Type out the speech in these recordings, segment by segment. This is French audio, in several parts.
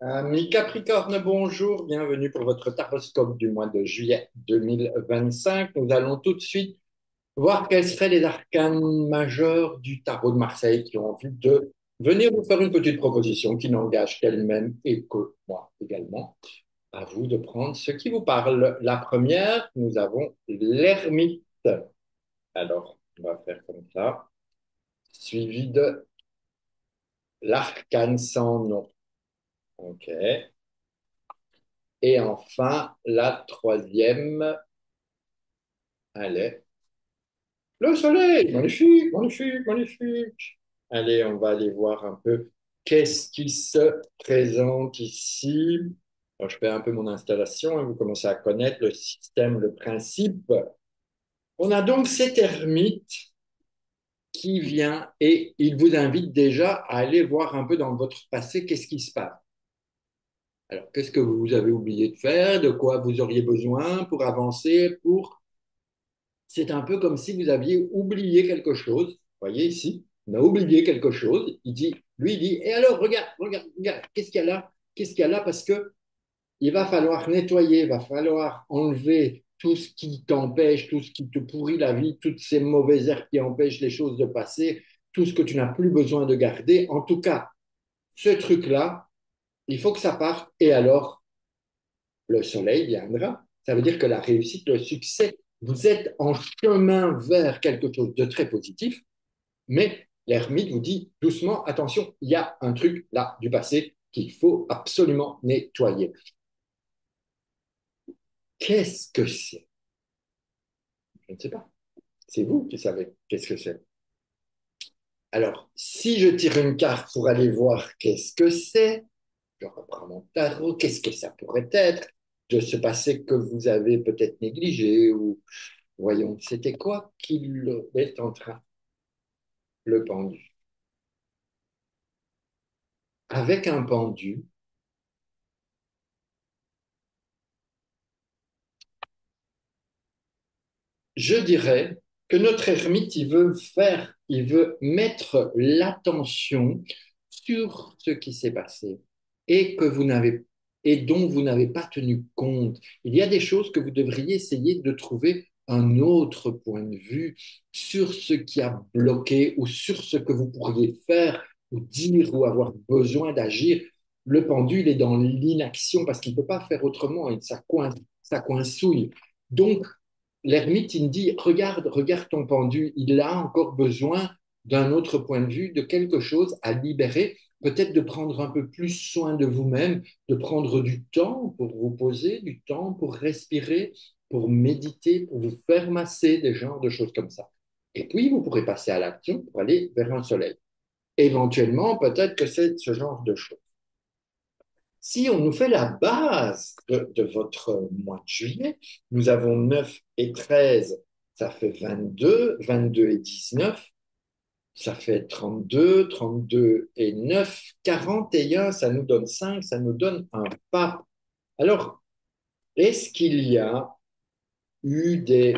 Amis Capricorne, bonjour, bienvenue pour votre taroscope du mois de juillet 2025. Nous allons tout de suite voir quels seraient les arcanes majeurs du tarot de Marseille qui ont envie de venir vous faire une petite proposition qui n'engage qu'elle-même et que moi également. À vous de prendre ce qui vous parle. La première, nous avons l'ermite. Alors, on va faire comme ça, suivi de l'arcane sans nom. OK. Et enfin, la troisième, allez, le soleil, magnifique, magnifique, magnifique. Allez, on va aller voir un peu qu'est-ce qui se présente ici. Alors, je fais un peu mon installation, hein, vous commencez à connaître le système, le principe. On a donc cet ermite qui vient et il vous invite déjà à aller voir un peu dans votre passé qu'est-ce qui se passe. Alors, qu'est-ce que vous avez oublié de faire, de quoi vous auriez besoin pour avancer, pour c'est un peu comme si vous aviez oublié quelque chose. Vous voyez ici, on a oublié quelque chose. Lui, il dit, et alors, regarde, regarde, regarde, qu'est-ce qu'il y a là? Qu'est-ce qu'il y a là? Parce que il va falloir nettoyer, il va falloir enlever tout ce qui t'empêche, tout ce qui te pourrit la vie, toutes ces mauvaises herbes qui empêchent les choses de passer, tout ce que tu n'as plus besoin de garder. En tout cas, ce truc-là, il faut que ça parte. Et alors, le soleil viendra. Ça veut dire que la réussite, le succès, vous êtes en chemin vers quelque chose de très positif, mais l'ermite vous dit doucement, attention, il y a un truc là du passé qu'il faut absolument nettoyer. Qu'est-ce que c'est? Je ne sais pas. C'est vous qui savez qu'est-ce que c'est. Alors, si je tire une carte pour aller voir qu'est-ce que c'est, je reprends mon tarot, qu'est-ce que ça pourrait être de ce passé que vous avez peut-être négligé ou voyons, c'était quoi qu'il est en train, le pendu. Avec un pendu, je dirais que notre ermite, il veut mettre l'attention sur ce qui s'est passé et que vous n'avez et dont vous n'avez pas tenu compte. Il y a des choses que vous devriez essayer de trouver un autre point de vue sur ce qui a bloqué ou sur ce que vous pourriez faire ou dire ou avoir besoin d'agir. Le pendule est dans l'inaction parce qu'il ne peut pas faire autrement et ça coincouille. Donc, l'ermite, il me dit, regarde, regarde ton pendu, il a encore besoin d'un autre point de vue, de quelque chose à libérer, peut-être de prendre un peu plus soin de vous-même, de prendre du temps pour vous poser, du temps pour respirer, pour méditer, pour vous faire masser, des genres de choses comme ça. Et puis, vous pourrez passer à l'action pour aller vers un soleil. Éventuellement, peut-être que c'est ce genre de choses. Si on nous fait la base de votre mois de juillet, nous avons 9 et 13, ça fait 22, 22 et 19, ça fait 32, 32 et 9, 41, ça nous donne 5, ça nous donne un pape. Alors, est-ce qu'il y a eu des...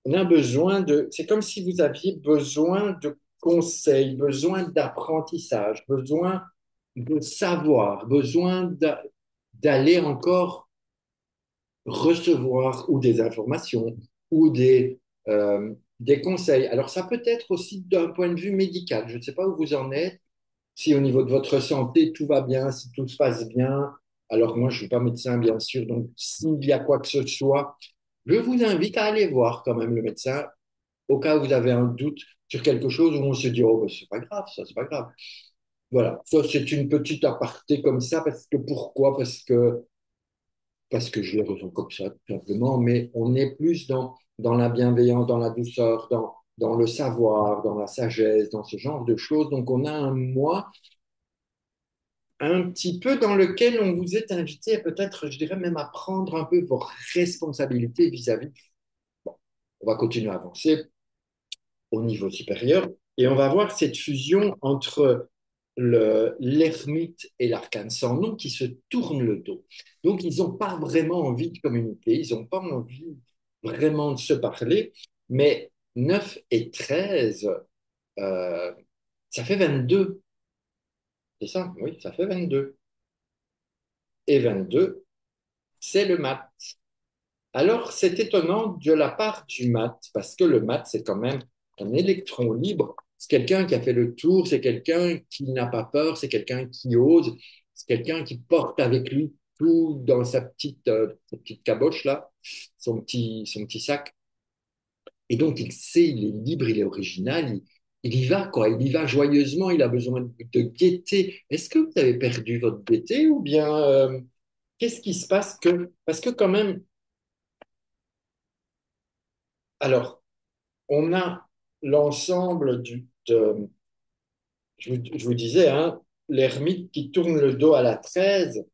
On a besoin de... C'est comme si vous aviez besoin de conseils, besoin d'apprentissage, besoin de savoir, d'aller encore recevoir ou des informations ou des conseils. Alors, ça peut être aussi d'un point de vue médical. Je ne sais pas où vous en êtes, si au niveau de votre santé, tout va bien, si tout se passe bien. Alors, moi, je ne suis pas médecin, bien sûr, donc s'il y a quoi que ce soit, je vous invite à aller voir quand même le médecin au cas où vous avez un doute sur quelque chose où on se dit, oh, ben, c'est pas grave, ça, c'est pas grave. Voilà, ça c'est une petite aparté comme ça, parce que pourquoi? Parce que je les ressens comme ça, tout simplement, mais on est plus dans la bienveillance, dans la douceur, dans le savoir, dans la sagesse, dans ce genre de choses. Donc, on a un moi un petit peu dans lequel on vous est invité, peut-être, je dirais même à prendre un peu vos responsabilités vis-à-vis. Bon, on va continuer à avancer au niveau supérieur et on va voir cette fusion entre l'ermite et l'arcane sans nom qui se tournent le dos. Donc, ils n'ont pas vraiment envie de communiquer, ils n'ont pas envie vraiment de se parler, mais 9 et 13, euh, ça fait 22. C'est ça, oui, ça fait 22. Et 22, c'est le mat. Alors, c'est étonnant de la part du mat, parce que le mat, c'est quand même un électron libre. C'est quelqu'un qui a fait le tour, c'est quelqu'un qui n'a pas peur, c'est quelqu'un qui ose, c'est quelqu'un qui porte avec lui tout dans sa petite caboche là, son petit sac. Et donc, il sait, il est libre, il est original, il y va, quoi. Il y va joyeusement, il a besoin de gaieté. Est-ce que vous avez perdu votre gaieté ou bien qu'est-ce qui se passe que... Parce que quand même, alors, on a l'ensemble je vous disais, hein, l'ermite qui tourne le dos à la 13,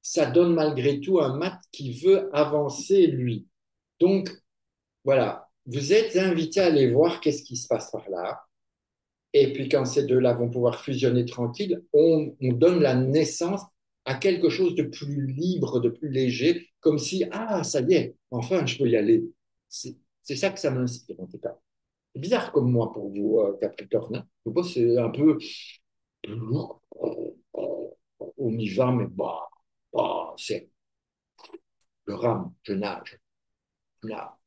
ça donne malgré tout un mat qui veut avancer, lui. Donc, voilà, vous êtes invité à aller voir qu'est-ce qui se passe par là. Et puis quand ces deux-là vont pouvoir fusionner tranquille, on donne la naissance à quelque chose de plus libre, de plus léger, comme si, ah, ça y est, enfin, je peux y aller. C'est ça que ça m'inspire, en tout cas. C'est bizarre comme moi pour vous, Capricorne, hein. Je pense que c'est un peu lourd. On y va, mais c'est le rame, je nage. Là.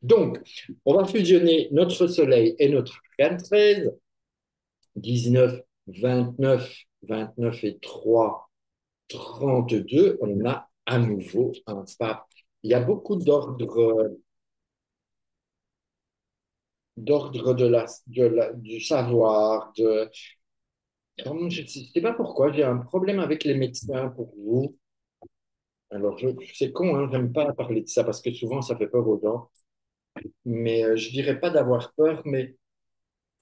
Donc, on va fusionner notre Soleil et notre arcane 13, 19, 29, 29 et 3, 32. On a à nouveau un pape. Il y a beaucoup d'ordre du savoir, je ne sais pas pourquoi, j'ai un problème avec les médecins pour vous. Alors, c'est con, hein, j'aime pas parler de ça parce que souvent ça fait peur aux gens. Mais je dirais pas d'avoir peur, mais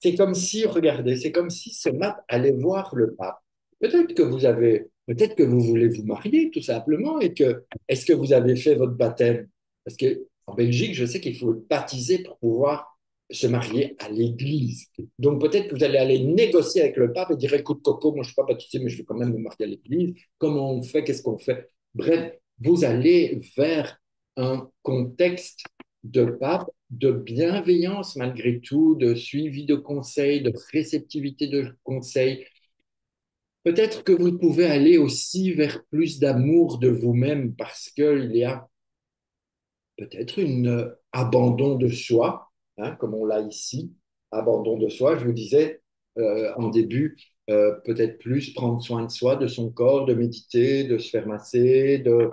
c'est comme si, regardez, c'est comme si ce mat allait voir le pape. Peut-être que vous voulez vous marier tout simplement et que, est-ce que vous avez fait votre baptême? Parce que en Belgique, je sais qu'il faut baptiser pour pouvoir se marier à l'église. Donc peut-être que vous allez aller négocier avec le pape et dire, écoute, Coco, moi je ne suis pas baptisé, mais je vais quand même me marier à l'église. Comment on fait? Qu'est-ce qu'on fait? Bref, vous allez vers un contexte de pape, de bienveillance malgré tout, de suivi de conseils, de réceptivité de conseils. Peut-être que vous pouvez aller aussi vers plus d'amour de vous-même parce qu'il y a peut-être une abandon de soi, hein, comme on l'a ici, abandon de soi. Je vous disais en début, peut-être plus prendre soin de soi, de son corps, de méditer, de se faire masser, de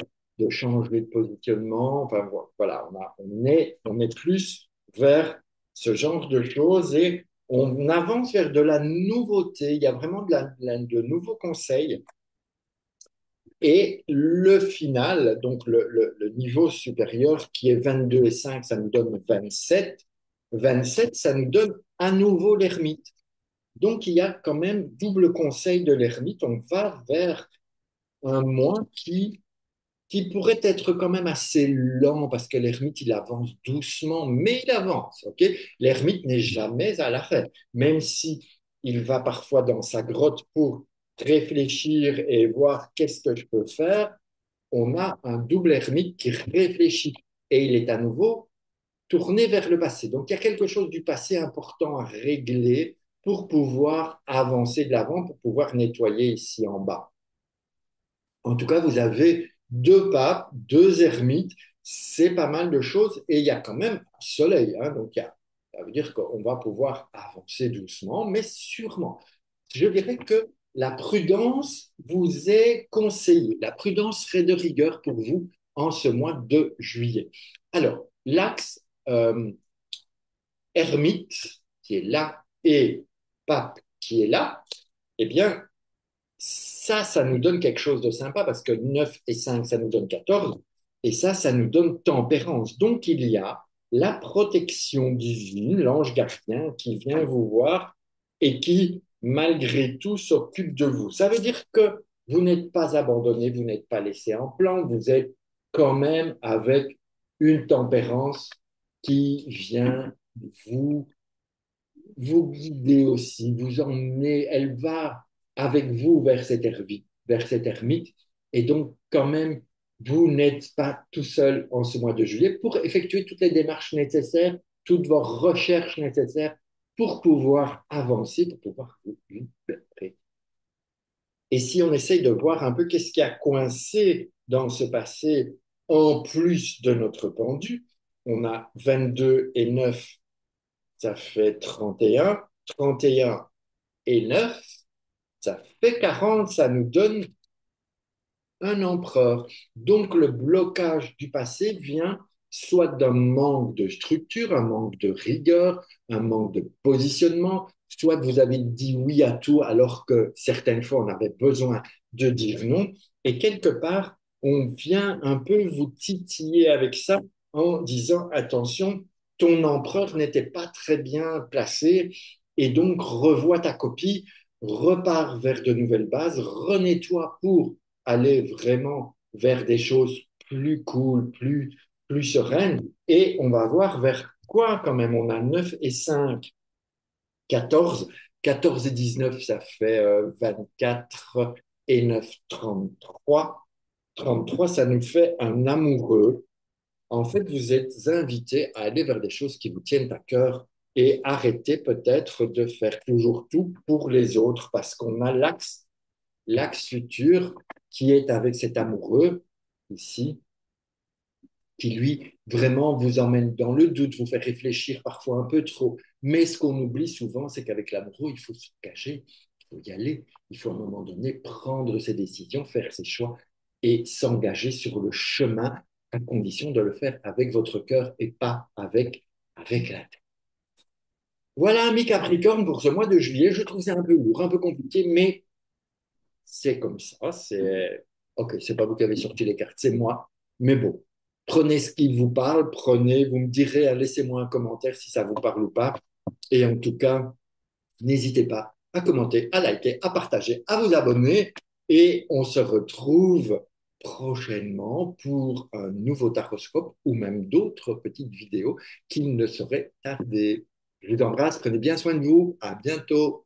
changer de positionnement. Enfin voilà, on est plus vers ce genre de choses et on avance vers de la nouveauté. Il y a vraiment de nouveaux conseils et le final, donc le niveau supérieur qui est 22 et 5, ça nous donne 27. 27, ça nous donne à nouveau l'ermite. Donc il y a quand même double conseil de l'ermite. On va vers un mois qui pourrait être quand même assez lent parce que l'ermite, il avance doucement, mais il avance. Ok, l'ermite n'est jamais à l'arrêt, même si il va parfois dans sa grotte pour réfléchir et voir qu'est-ce que je peux faire. On a un double ermite qui réfléchit et il est à nouveau tourné vers le passé. Donc il y a quelque chose du passé important à régler pour pouvoir avancer de l'avant, pour pouvoir nettoyer ici en bas. En tout cas, vous avez deux papes, deux ermites, c'est pas mal de choses et il y a quand même un soleil, hein, donc ça veut dire qu'on va pouvoir avancer doucement, mais sûrement. Je dirais que la prudence vous est conseillée. La prudence serait de rigueur pour vous en ce mois de juillet. Alors, l'axe ermite qui est là et pape qui est là, eh bien, ça nous donne quelque chose de sympa parce que 9 et 5, ça nous donne 14. Et ça nous donne tempérance. Donc, il y a la protection divine, l'ange gardien qui vient vous voir et qui, malgré tout, s'occupe de vous. Ça veut dire que vous n'êtes pas abandonné, vous n'êtes pas laissé en plan, vous êtes quand même avec une tempérance qui vient vous vous guider aussi, vous emmener, elle va avec vous vers cette ermite. Et donc, quand même, vous n'êtes pas tout seul en ce mois de juillet pour effectuer toutes les démarches nécessaires, toutes vos recherches nécessaires pour pouvoir avancer, pour pouvoir vous libérer. Et si on essaye de voir un peu qu'est-ce qui a coincé dans ce passé en plus de notre pendu, on a 22 et 9, ça fait 31. 31 et 9, ça fait 40, ça nous donne un empereur. Donc le blocage du passé vient soit d'un manque de structure, un manque de rigueur, un manque de positionnement, soit vous avez dit oui à tout alors que certaines fois on avait besoin de dire non. Et quelque part, on vient un peu vous titiller avec ça en disant attention, ton empereur n'était pas très bien placé et donc revois ta copie, repars vers de nouvelles bases, renettoie pour aller vraiment vers des choses plus cool, plus sereines. Et on va voir vers quoi quand même. On a 9 et 5, 14. 14 et 19, ça fait 24 et 9, 33. 33, ça nous fait un amoureux. En fait, vous êtes invité à aller vers des choses qui vous tiennent à cœur et arrêter peut-être de faire toujours tout pour les autres parce qu'on a l'axe futur qui est avec cet amoureux ici, qui lui vraiment vous emmène dans le doute, vous fait réfléchir parfois un peu trop. Mais ce qu'on oublie souvent, c'est qu'avec l'amoureux, il faut s'engager, il faut y aller, il faut à un moment donné prendre ses décisions, faire ses choix et s'engager sur le chemin à condition de le faire avec votre cœur et pas avec la tête. Voilà, ami Capricorne, pour ce mois de juillet. Je trouve que c'est un peu lourd, un peu compliqué, mais c'est comme ça, c'est ok, c'est pas vous qui avez sorti les cartes, c'est moi. Mais bon, prenez ce qui vous parle, prenez, vous me direz, laissez-moi un commentaire si ça vous parle ou pas. Et en tout cas, n'hésitez pas à commenter, à liker, à partager, à vous abonner. Et on se retrouve prochainement pour un nouveau taroscope ou même d'autres petites vidéos qui ne seraient tardées. Je vous embrasse, prenez bien soin de vous, à bientôt.